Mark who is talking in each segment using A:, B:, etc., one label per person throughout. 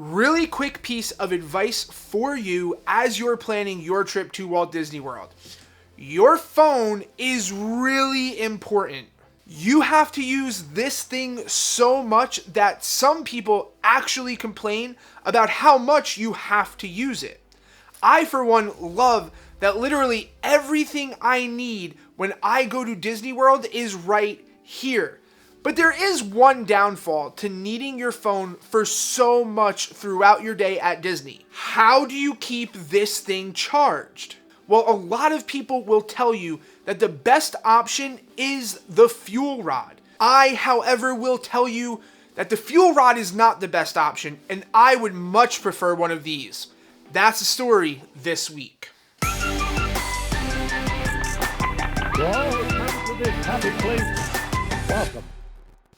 A: Really quick piece of advice for you as you're planning your trip to Walt Disney World. Your phone is really important. You have to use this thing so much that some people actually complain about how much you have to use it. I, for one, love that literally everything I need when I go to Disney World is right here. But there is one downfall to needing your phone for so much throughout your day at Disney. How do you keep this thing charged? Well, a lot of people will tell you that the best option is the FuelRod. I, however, will tell you that the FuelRod is not the best option, and I would much prefer one of these. That's the story this week.
B: Welcome.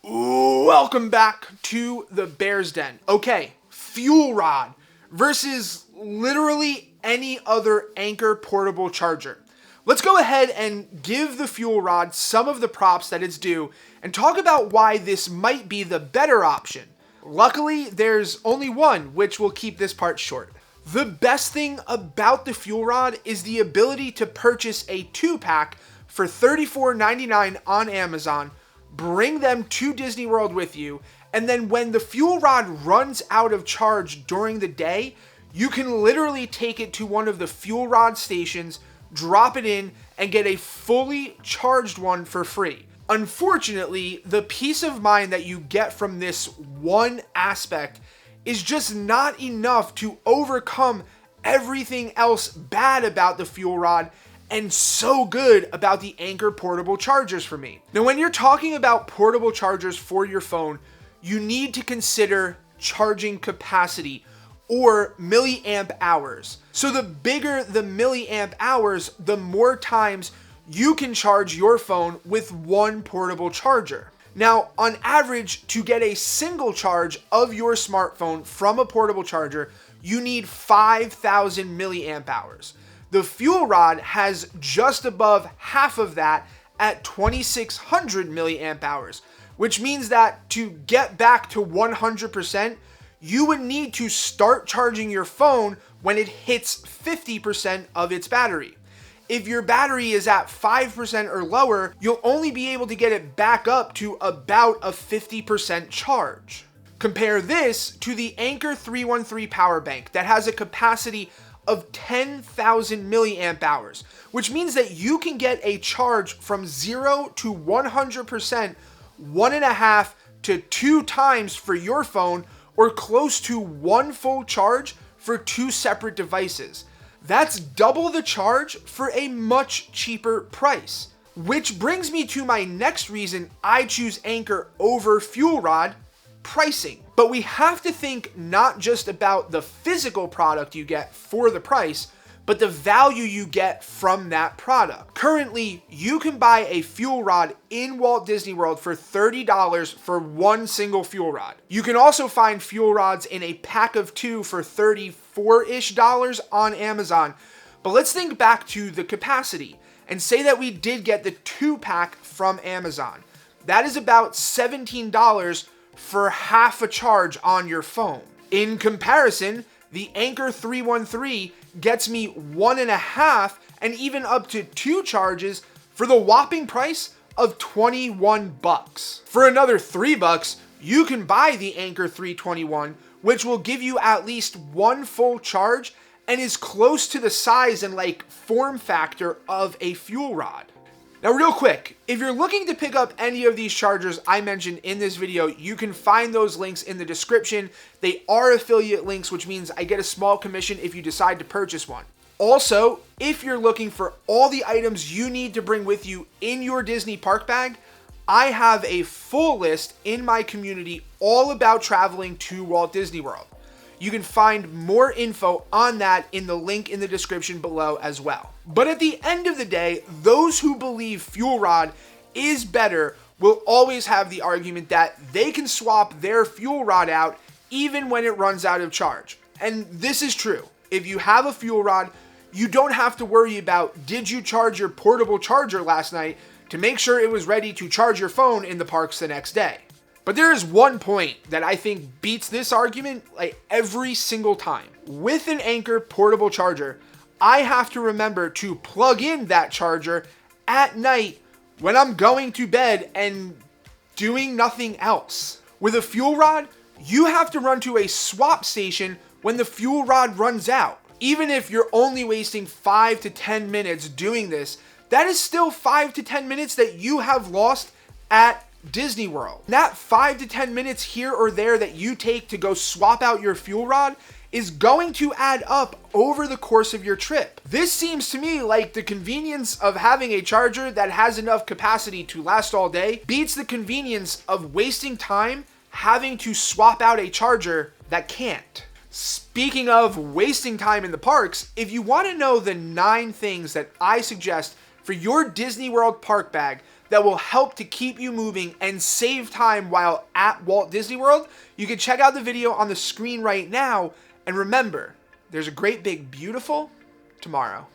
A: Welcome back to the Bear's Den. Okay, FuelRod versus literally any other Anker portable charger. Let's go ahead and give the FuelRod some of the props that it's due and talk about why this might be the better option. Luckily, there's only one, which will keep this part short. The best thing about the FuelRod is the ability to purchase a 2-pack for $34.99 on Amazon, bring them to Disney World with you, and then when the FuelRod runs out of charge during the day, you can literally take it to one of the FuelRod stations, drop it in, and get a fully charged one for free. Unfortunately, the peace of mind that you get from this one aspect is just not enough to overcome everything else bad about the FuelRod and so good about the Anker portable chargers for me. Now, when you're talking about portable chargers for your phone, you need to consider charging capacity or milliamp hours. So the bigger the milliamp hours, the more times you can charge your phone with one portable charger. Now, on average, to get a single charge of your smartphone from a portable charger, you need 5,000 milliamp hours. The FuelRod has just above half of that at 2,600 milliamp hours, which means that to get back to 100%, you would need to start charging your phone when it hits 50% of its battery. If your battery is at 5% or lower, you'll only be able to get it back up to about a 50% charge. Compare this to the Anker 313 power bank that has a capacity of 10,000 milliamp hours, which means that you can get a charge from 0 to 100% 1.5 to 2 times for your phone, or close to one full charge for 2 separate devices. That's double the charge for a much cheaper price. Which brings me to my next reason I choose Anker over FuelRod: pricing. But we have to think not just about the physical product you get for the price, but the value you get from that product. Currently, you can buy a FuelRod in Walt Disney World for $30 for one single FuelRod. You can also find FuelRods in a pack of 2 for $34-ish on Amazon. But let's think back to the capacity and say that we did get the 2-pack from Amazon. That is about $17 for half a charge on your phone. In comparison, the Anker 313 gets me 1.5 and even up to 2 charges for the whopping price of $21. For another $3, you can buy the Anker 321, which will give you at least one full charge and is close to the size and form factor of a FuelRod. Now, real quick, if you're looking to pick up any of these chargers I mentioned in this video, you can find those links in the description. They are affiliate links, which means I get a small commission if you decide to purchase one. Also, if you're looking for all the items you need to bring with you in your Disney park bag, I have a full list in my community all about traveling to Walt Disney World. You can find more info on that in the link in the description below as well. But at the end of the day, those who believe FuelRod is better will always have the argument that they can swap their FuelRod out even when it runs out of charge. And this is true. If you have a FuelRod, you don't have to worry about, did you charge your portable charger last night to make sure it was ready to charge your phone in the parks the next day? But there is one point that I think beats this argument like every single time. With an Anker portable charger, I have to remember to plug in that charger at night when I'm going to bed and doing nothing else. With a FuelRod, you have to run to a swap station when the FuelRod runs out. Even if you're only wasting 5 to 10 minutes doing this, that is still 5 to 10 minutes that you have lost at Disney World. That 5 to 10 minutes here or there that you take to go swap out your FuelRod is going to add up over the course of your trip. This seems to me like the convenience of having a charger that has enough capacity to last all day beats the convenience of wasting time having to swap out a charger that can't. Speaking of wasting time in the parks, if you want to know the 9 things that I suggest for your Disney World park bag that will help to keep you moving and save time while at Walt Disney World, you can check out the video on the screen right now. And remember, there's a great big beautiful tomorrow.